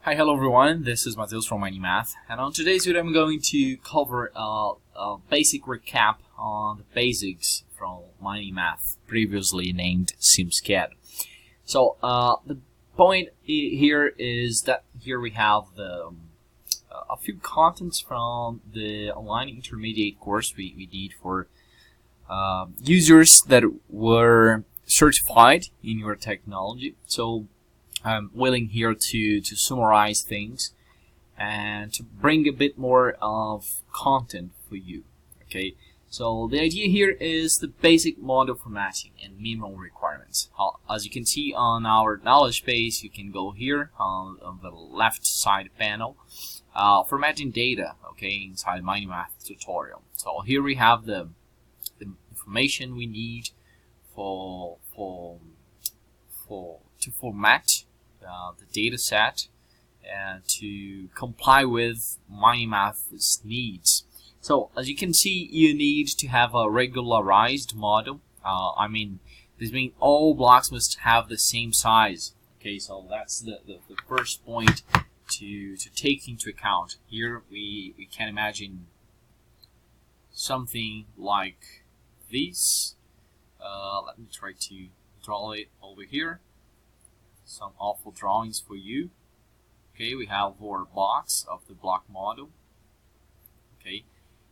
Hi, hello everyone, this is Mateus from MiningMath, and on today's video I'm going to cover a basic recap on the basics from MiningMath, previously named SimSCAD. So the point here is that here we have a few contents from the online intermediate course we did for users that were certified in your technology. So I'm willing here to summarize things and to bring a bit more of content for you. Okay, so the idea here is the basic model formatting and minimal requirements. As you can see on our knowledge base, you can go here on the left side panel, formatting data. Okay, inside MiningMath tutorial. So here we have the information we need to format the data set and to comply with MiningMath's needs. So as you can see, you need to have a regularized model. This means all blocks must have the same size. Okay, so that's the first point to take into account. Here we can imagine something like this. Let me try to draw it over here. Some awful drawings for you. Okay, we have our box of the block model. Okay,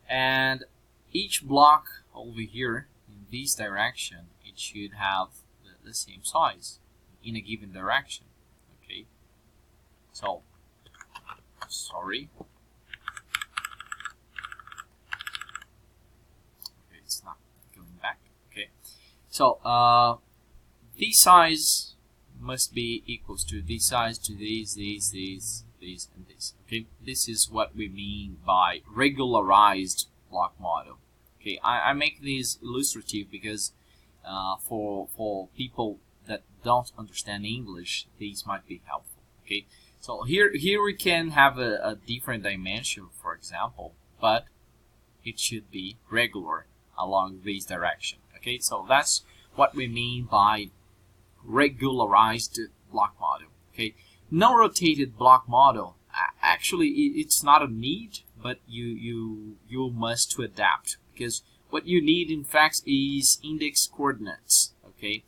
and each block over here in this direction, it should have the same size in a given direction. Okay, so sorry. Okay, it's not going back. Okay, so this size must be equals to this size, to these, and this. Okay, this is what we mean by regularized block model. Okay, I make these illustrative because for people that don't understand English, these might be helpful. Okay, so here we can have a different dimension, for example, but it should be regular along this direction. Okay, so that's what we mean by regularized block model. Okay, non-rotated block model, actually it's not a need, but you must to adapt, because what you need in fact is index coordinates. Okay,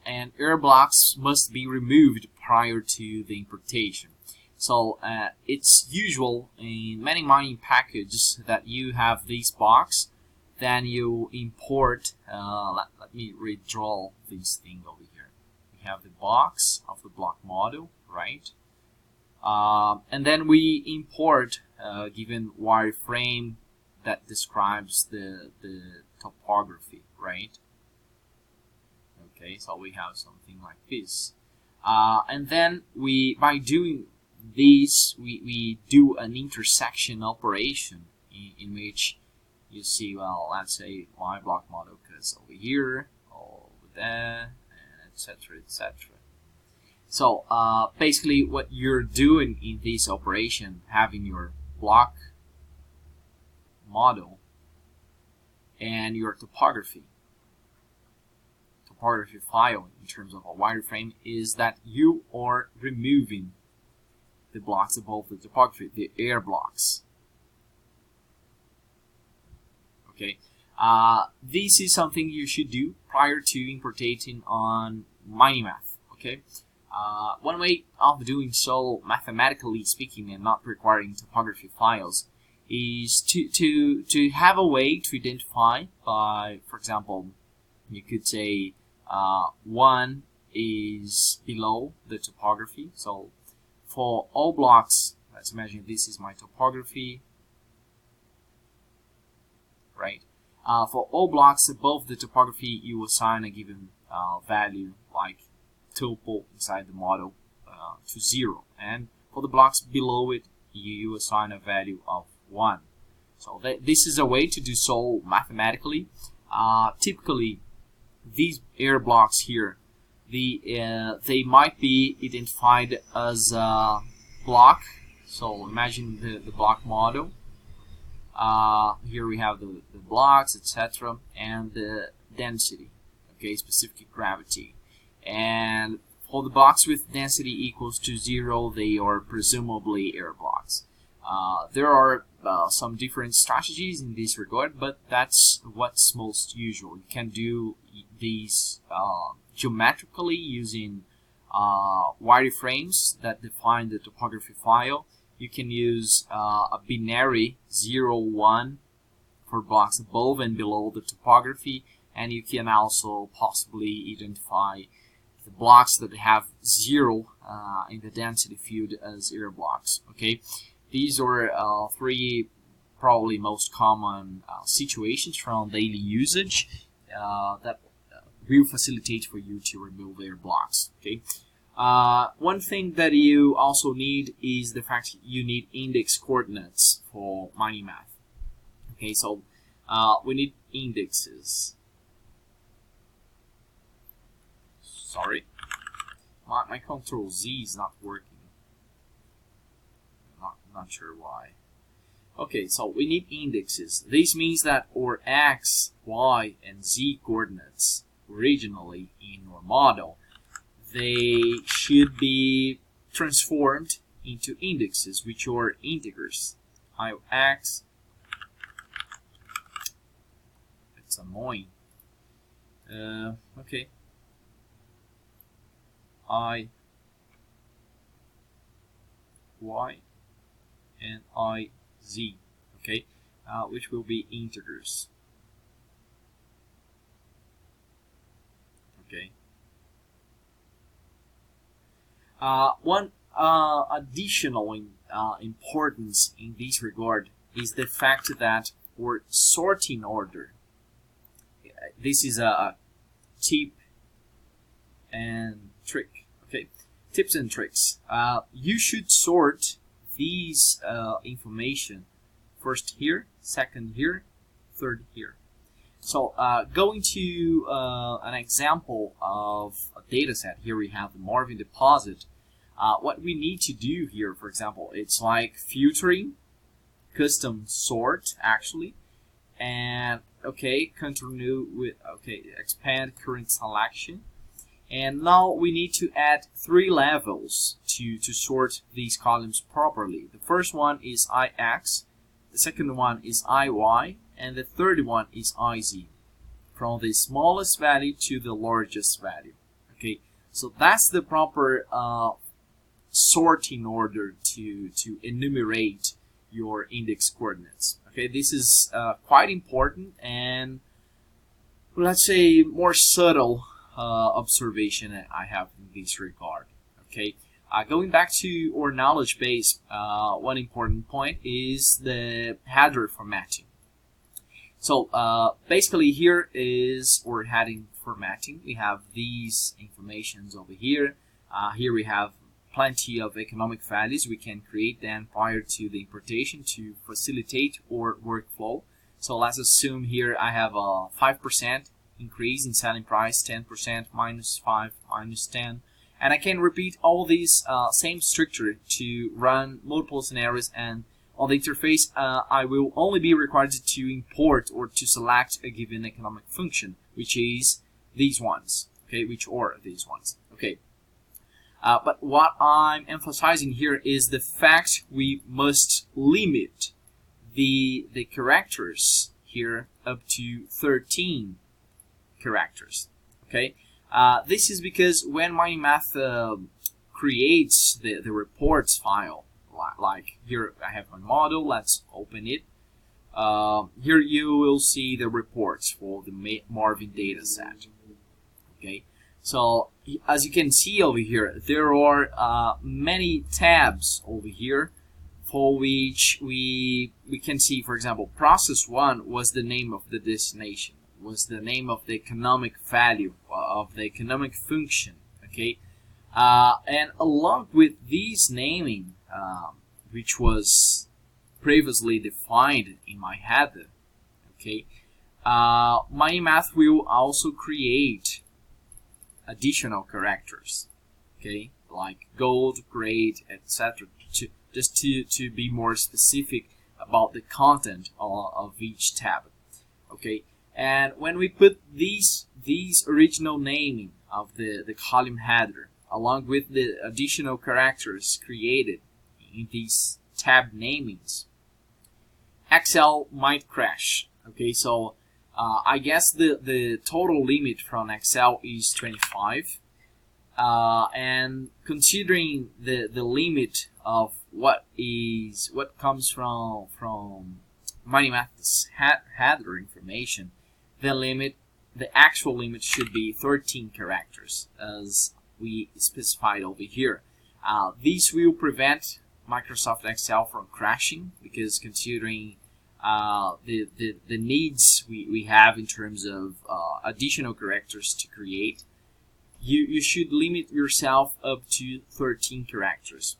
and error blocks must be removed prior to the importation. So it's usual in many mining packages that you have this box, then you import, let me redraw this thing over here. We have the box of the block model, right? And then we import a given wireframe that describes the topography, right? Okay, so we have something like this. And then by doing this, we do an intersection operation in which you see, well, let's say my block model goes over here, over there, and etc., etc. So basically what you're doing in this operation, having your block model and your topography file in terms of a wireframe, is that you are removing the blocks above the topography, the air blocks. Okay, this is something you should do prior to importing on MiningMath. Okay, one way of doing so, mathematically speaking, and not requiring topography files, is to have a way to identify by, for example, you could say 1 is below the topography. So for all blocks, let's imagine this is my topography. Right. For all blocks above the topography, you assign a given value, like tuple inside the model, to 0, and for the blocks below it, you assign a value of 1. So this is a way to do so mathematically. Typically, these air blocks here, they might be identified as a block. So imagine the block model. Here we have the blocks, etc., and the density, okay, specific gravity. And For the blocks with density equals to 0, they are presumably error blocks. There are some different strategies in this regard, but that's what's most usual. You can do these geometrically using wireframes that define the topography file. You can use a binary 0, 1 for blocks above and below the topography, and you can also possibly identify the blocks that have 0 in the density field as error blocks. Okay, these are three probably most common situations from daily usage that will facilitate for you to remove error blocks. Okay. One thing that you also need is the fact you need index coordinates for MiningMath. Okay, so we need indexes. Sorry, my Control Z is not working. Not sure why. Okay, so we need indexes. This means that our X, Y, and Z coordinates originally in our model, they should be transformed into indexes, which are integers. Ix, it's annoying. Okay. I, Y, and I, Z. Okay, which will be integers. Okay. One additional importance in this regard is the fact that our sorting order, this is a tip and trick. Okay, tips and tricks. You should sort these information first here, second here, third here. So going to an example of a data set, here we have the Marvin deposit. What we need to do here, for example, it's like filtering, custom sort actually, and okay, continue with, okay, expand current selection. And now we need to add 3 levels to sort these columns properly. The first one is IX, the second one is IY, and the third one is IZ, from the smallest value to the largest value. Okay, so that's the proper sorting order to enumerate your index coordinates. Okay, this is quite important and, let's say, more subtle observation that I have in this regard. Okay, going back to our knowledge base, one important point is the header formatting. So basically here is our heading formatting. We have these informations over here. Here we have plenty of economic values. We can create them prior to the importation to facilitate our workflow. So let's assume here I have a 5% increase in selling price, 10%, minus 5, minus 10. And I can repeat all these same structure to run multiple scenarios, and on the interface I will only be required to import or to select a given economic function, which is these ones, okay, which are these ones, okay. But what I'm emphasizing here is the fact we must limit the characters here up to 13 characters. Okay, this is because when MiningMath creates the reports file, like here I have my model, let's open it. Here you will see the reports for the Marvin data set. Okay, so as you can see over here, there are many tabs over here for which we can see, for example, process 1 was the name of the destination, was the name of the economic value of the economic function. Okay, and along with this naming, which was previously defined in my header, okay, MiningMath will also create additional characters, okay, like gold, grade, etc., just to be more specific about the content of each tab. Okay, and when we put these original naming of the column header along with the additional characters created in these tab namings, Excel might crash. Okay, so I guess the total limit from Excel is 25, and considering the limit of what comes from MiningMath's header information, the actual limit should be 13 characters, as we specified over here. This will prevent Microsoft Excel from crashing, because considering the needs we have in terms of additional characters to create, you should limit yourself up to 13 characters.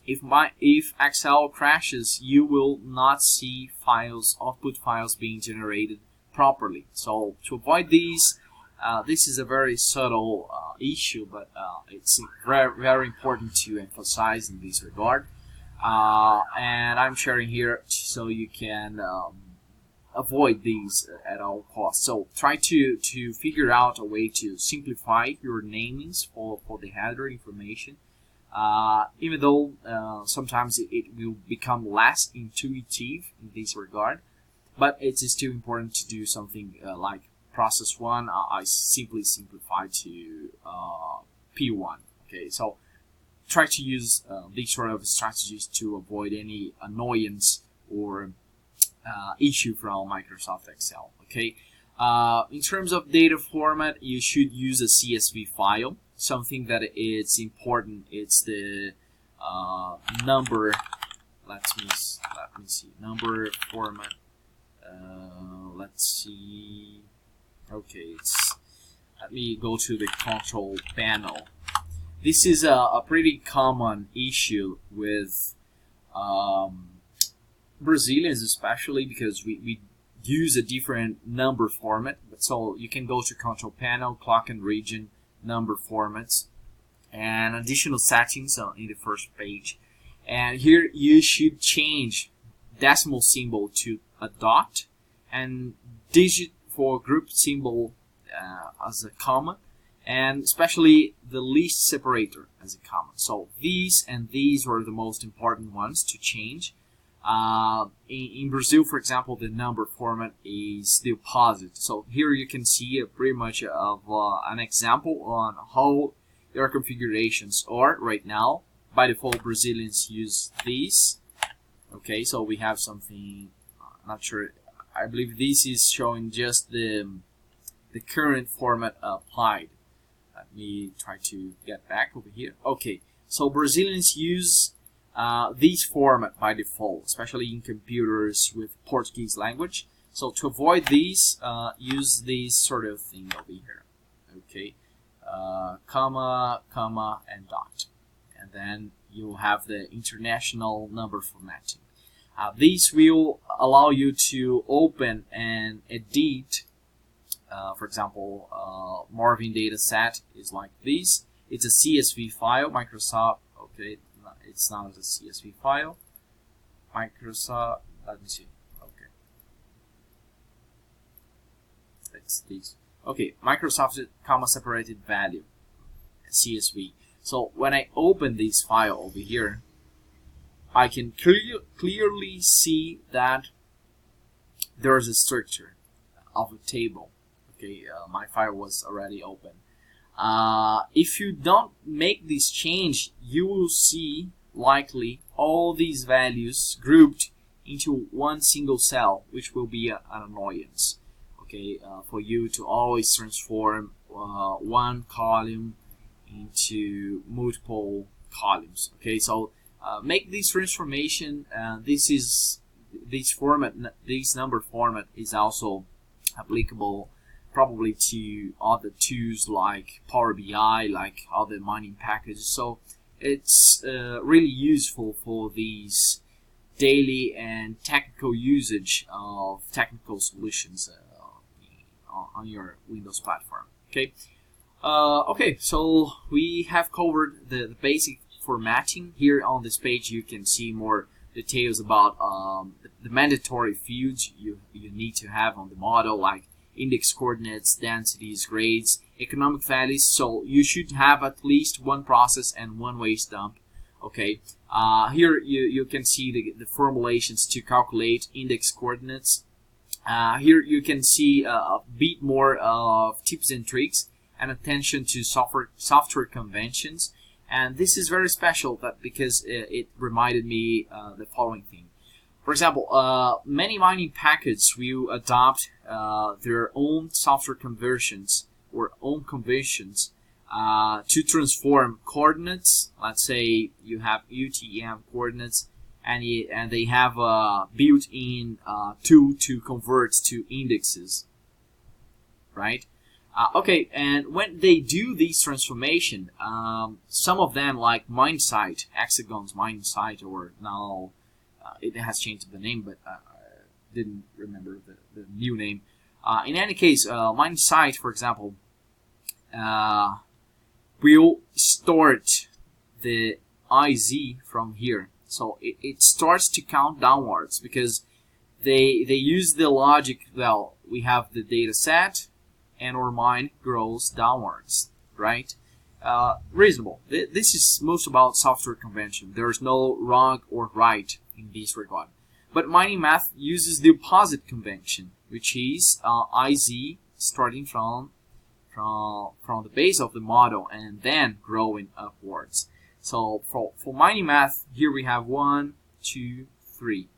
If Excel crashes, you will not see output files being generated properly. So to avoid these, this is a very subtle issue, but it's very, very important to emphasize in this regard. And I'm sharing here so you can avoid these at all costs. So try to figure out a way to simplify your namings for the header information. Even though sometimes it will become less intuitive in this regard, but it's still important to do something like process 1. I simply simplify to P1. Okay, so try to use these sort of strategies to avoid any annoyance or issue from Microsoft Excel. Okay, in terms of data format, you should use a CSV file. Something that is important, it's the number. Let me see, number format. Let's see. Okay, let me go to the control panel. This is a pretty common issue with Brazilians, especially because we use a different number format. So you can go to control panel, clock and region, number formats, and additional settings in the first page. And here you should change decimal symbol to a dot, and digit for group symbol as a comma, and especially the least separator as a comma. So these were the most important ones to change. In Brazil, for example, the number format is the opposite. So here you can see pretty much of an example on how their configurations are right now. By default, Brazilians use these. Okay, so we have something, not sure, I believe this is showing just the current format applied. Let me try to get back over here. Okay, so Brazilians use this format by default, especially in computers with Portuguese language. So to avoid these, use this sort of thing over here. Okay, comma, comma, and dot, and then you'll have the international number formatting. These will allow you to open and edit. For example, Marvin data set is like this. It's a CSV file, Microsoft. Okay, it's not a CSV file. Microsoft, let me see. Okay, it's this. Okay, Microsoft comma separated value, CSV. So when I open this file over here, I can clearly see that there's a structure of a table. Okay, my file was already open. If you don't make this change, you will see likely all these values grouped into one single cell, which will be an annoyance. Okay, for you to always transform one column into multiple columns. Okay, so make this transformation. This number format is also applicable probably to other tools like Power BI, like other mining packages. So it's really useful for these daily and technical usage of technical solutions on your Windows platform. Okay. Okay, so we have covered the basic formatting. Here on this page you can see more details about the mandatory fields you need to have on the model, like index coordinates, densities, grades, economic values. So you should have at least one process and one waste dump. Okay, here you can see the formulations to calculate index coordinates. Here you can see a bit more of tips and tricks and attention to software conventions. And this is very special because it reminded me the following thing. For example, many mining packages will adopt their own software conversions or own conventions to transform coordinates. Let's say you have UTM coordinates, and they have a built-in tool to convert to indexes, right? Okay, and when they do this transformation, some of them, like MineSite, Hexagon's MineSite, or now it has changed the name, but I didn't remember the new name. In any case, MineSite, for example, will start the IZ from here. So it starts to count downwards because they use the logic. Well, we have the data set and our mine grows downwards, right? Reasonable. This is most about software convention. There's no wrong or right in this regard. But MiningMath uses the opposite convention, which is IZ starting from the base of the model and then growing upwards. So for MiningMath, here we have 1, 2, 3.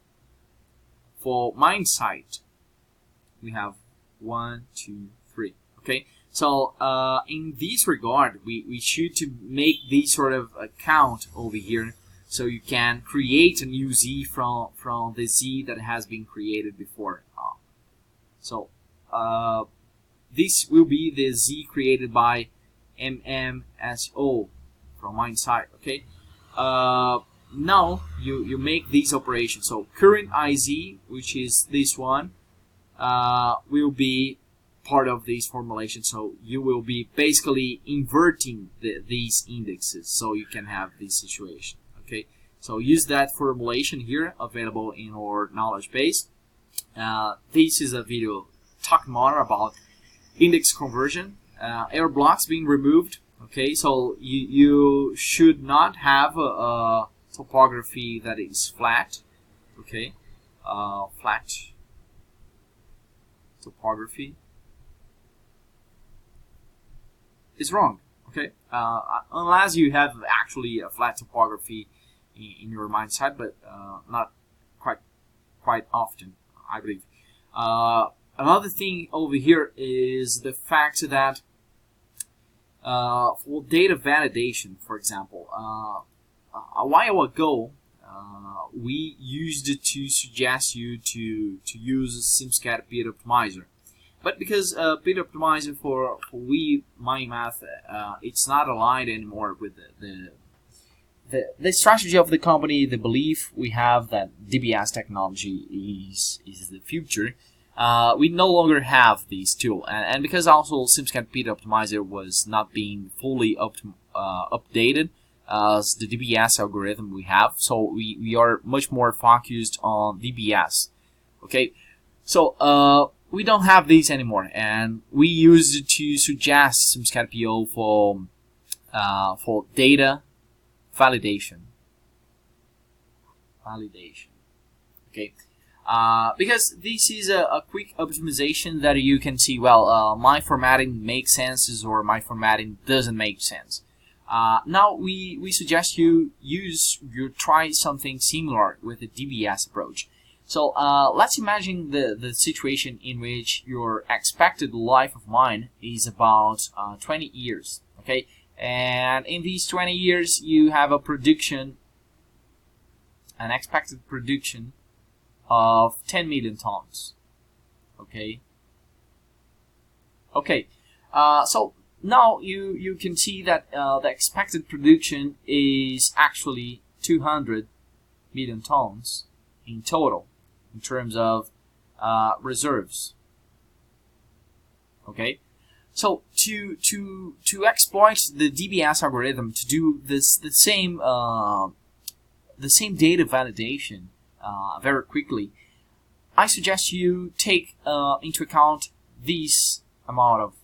For MineSite, we have 1, 2, 3. Okay, so in this regard, we should to make this sort of count over here, so you can create a new Z from the Z that has been created before. So this will be the Z created by MMSO from MineSite. Okay, now you make these operations. So current IZ, which is this one, will be part of this formulation. So you will be basically inverting these indexes, so you can have this situation. Okay, so use that formulation here available in our knowledge base. This is a video talking more about index conversion, error blocks being removed. Okay, so you should not have a topography that is flat. Okay, flat topography is wrong. Okay, unless you have actually a flat topography in your MineSite, but not quite often, I believe. Another thing over here is the fact that for data validation, for example, a while ago we used to suggest you to use SimSCAD Bit Optimizer, but because Bit Optimizer for MiningMath, it's not aligned anymore with the strategy of the company, the belief we have that DBS technology is the future. We no longer have this tool, and because also SimSCAD Bit Optimizer was not being fully updated as the DBS algorithm we have, so we are much more focused on DBS. Okay, so we don't have these anymore, and we used to suggest SimSCAD PO for data validation. Okay. Because this is a quick optimization that you can see, well, my formatting makes sense or my formatting doesn't make sense. Now we suggest you try something similar with the DBS approach. So let's imagine the situation in which your expected life of mine is about 20 years. Okay, and in these 20 years you have an expected production of 10 million tons. Okay. So now you can see that the expected production is actually 200 million tons in total in terms of reserves. Okay. So to exploit the DBS algorithm to do the same data validation very quickly, I suggest you take into account this amount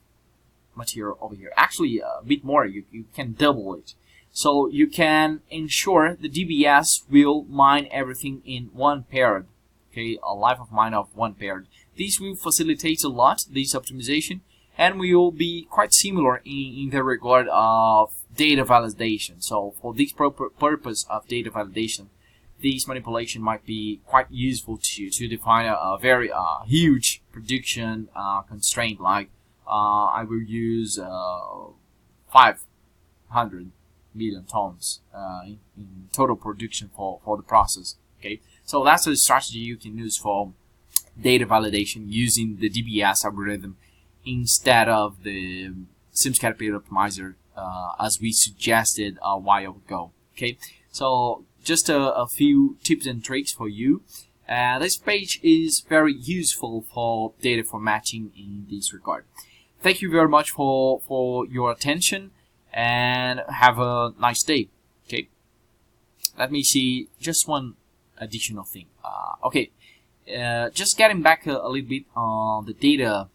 material over here. Actually, a bit more. You can double it. So you can ensure the DBS will mine everything in one paired. Okay, a life of mine of one paired. This will facilitate a lot, this optimization, and will be quite similar in the regard of data validation. So for this purpose of data validation, this manipulation might be quite useful to define a very huge prediction constraint, like I will use 500 million tons in total production for the process. Okay, so that's a strategy you can use for data validation using the DBS algorithm instead of the SimScatter optimizer as we suggested a while ago. Okay, so just a few tips and tricks for you. This page is very useful for data formatting in this regard. Thank you very much for your attention, and have a nice day. Okay, let me see just one additional thing. Okay, just getting back a little bit on the data.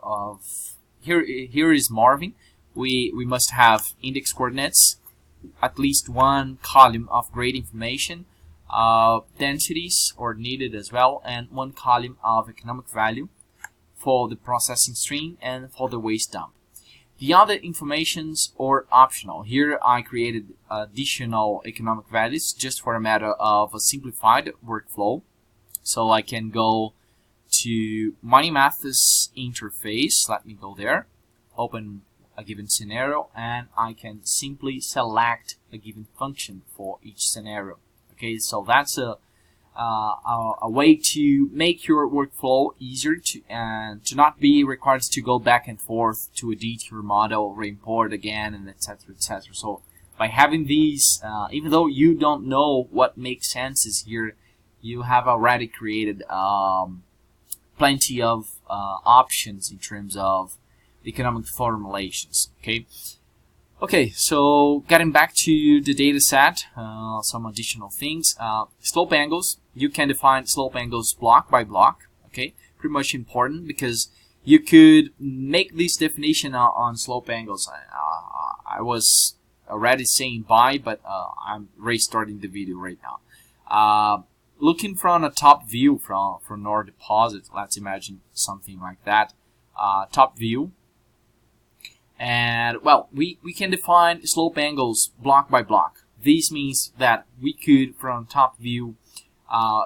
Of here is Marvin. We must have index coordinates, at least one column of grade information, densities are needed as well, and one column of economic value for the processing stream and for the waste dump. The other informations are optional. Here I created additional economic values just for a matter of a simplified workflow. So I can go to MiningMath's interface. Let me go there, open a given scenario, and I can simply select a given function for each scenario. Okay, so that's a way to make your workflow easier and to not be required to go back and forth to edit your model, re-import again, and etc. etc. So by having these, even though you don't know what makes sense is here, you have already created plenty of options in terms of economic formulations. Okay, so getting back to the data set, some additional things. Slope angles, you can define slope angles block by block. Okay, pretty much important because you could make this definition on slope angles. I was already saying bye, but I'm restarting the video right now. Looking from a top view from our deposit, let's imagine something like that. Top view. And well, we can define slope angles block by block. This means that we could, from top view,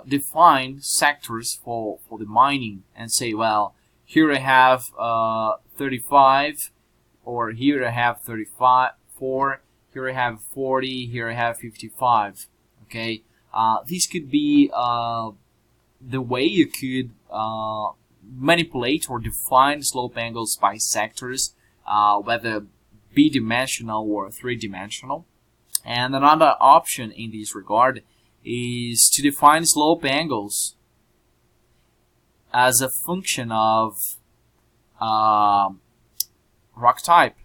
define sectors for the mining and say, well, here I have 35, or here I have 34, here I have 40, here I have 55. Okay, this could be the way you could manipulate or define slope angles by sectors, whether bidimensional or three-dimensional. And another option in this regard is to define slope angles as a function of rock type.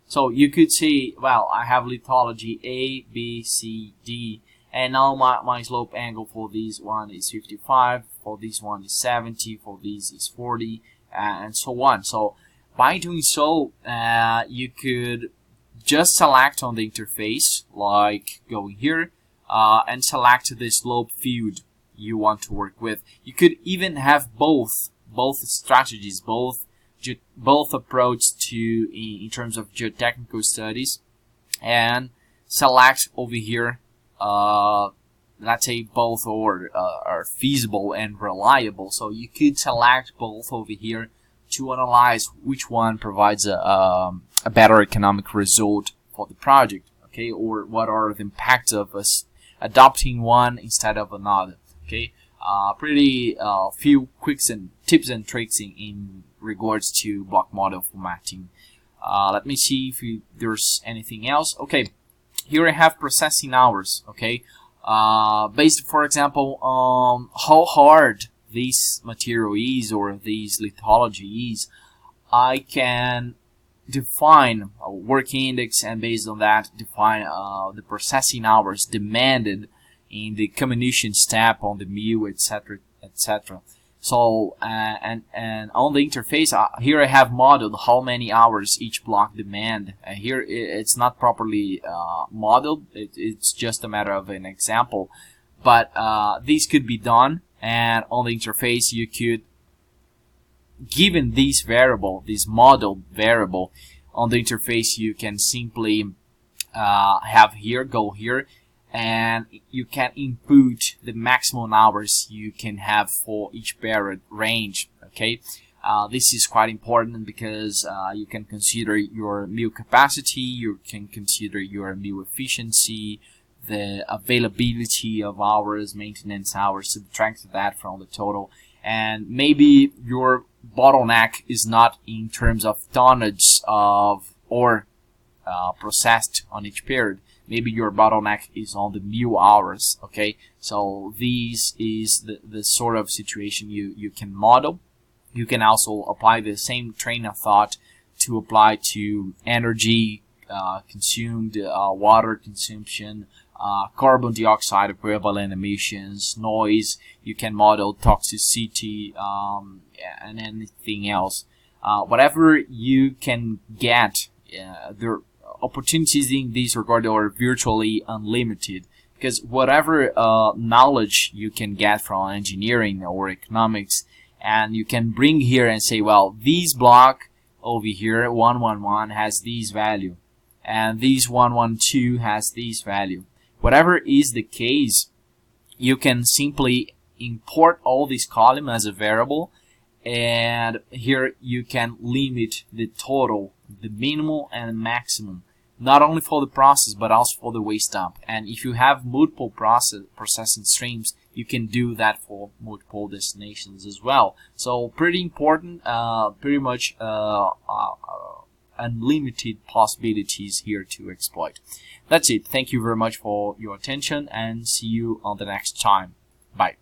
So you could say, well, I have lithology A, B, C, D, and now my slope angle for this one is 55, for this one is 70, for this is 40, and so on. So by doing so, you could just select on the interface, like going here, and select the slope field you want to work with. You could even have both strategies, both approach to in terms of geotechnical studies, and select over here. Let's say both are feasible and reliable. So you could select both over here to analyze which one provides a better economic result for the project. Okay, or what are the impacts of us adopting one instead of another. Okay, pretty few quicks and tips and tricks in regards to block model formatting. Let me see if there's anything else. Okay, here I have processing hours. Okay, based, for example, on how hard this material is or this lithology is, I can define a work index, and based on that define the processing hours demanded in the comminution step on the mill, etc., etc. So and on the interface, here I have modeled how many hours each block demand. Here it's not properly modeled. It's just a matter of an example. But this could be done, and on the interface you could, given this variable, this modeled variable, on the interface you can simply have here, go here, and you can input the maximum hours you can have for each paired range. Okay, this is quite important because you can consider your meal capacity, you can consider your meal efficiency, the availability of hours, maintenance hours, subtract that from the total, and maybe your bottleneck is not in terms of tonnage of ore processed on each period. Maybe your bottleneck is on the meal hours. Okay, so this is the sort of situation you can model. You can also apply the same train of thought to apply to energy consumed, water consumption, carbon dioxide equivalent emissions, noise. You can model toxicity, and anything else. Whatever you can get, the opportunities in this regard are virtually unlimited, because whatever knowledge you can get from engineering or economics, and you can bring here and say, well, this block over here 111 has this value, and this 112 has this value. Whatever is the case, you can simply import all these columns as a variable, and here you can limit the total, the minimum and maximum, not only for the process but also for the waste dump. And if you have multiple processing streams, you can do that for multiple destinations as well. So pretty important, pretty much unlimited possibilities here to exploit. That's it. Thank you very much for your attention, and see you on the next time. Bye.